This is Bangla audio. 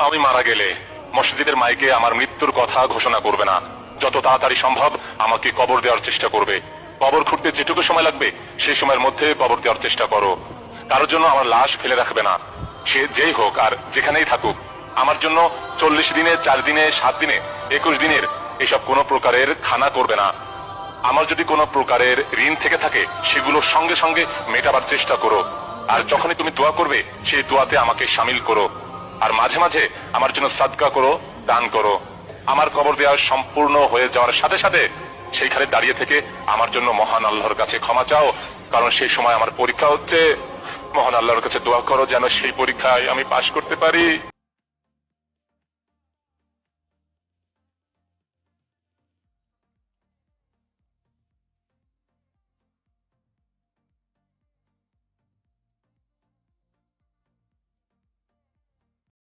আমি মারা গেলে মসজিদের মাইকে আমার মৃত্যুর কথা ঘোষণা করবে না, যত তাড়াতাড়ি সম্ভব আমাকে কবর দেওয়ার চেষ্টা করবে। কবর খুঁড়তে যেটুকু সময় লাগবে সেই সময়ের মধ্যে কবর দেওয়ার চেষ্টা করো। কারোর জন্য আমার লাশ ফেলে রাখবে না, সে যেই হোক আর যেখানেই থাকুক। আমার জন্য 40 দিনে, 4 দিনে, 7 দিনে, 21 দিনের এসব কোনো প্রকারের খানা করবে না। আমার যদি কোনো প্রকারের ঋণ থেকে থাকে সেগুলো সঙ্গে সঙ্গে মেটাবার চেষ্টা করো। আর যখনই তুমি দোয়া করবে সেই দোয়াতে আমাকে শামিল করো। আর মাঝে মাঝে আমার জন্য সাদকা করো, দান করো। আমার কবর দেওয়া সম্পূর্ণ হয়ে যাওয়ার সাথে সাথে সেইখানে দাঁড়িয়ে থেকে আমার জন্য মহান আল্লাহর কাছে ক্ষমা চাও, কারণ সেই সময় আমার পরীক্ষা হচ্ছে। মহান আল্লাহর কাছে দোয়া করো যেন সেই পরীক্ষায় আমি পাশ করতে পারি।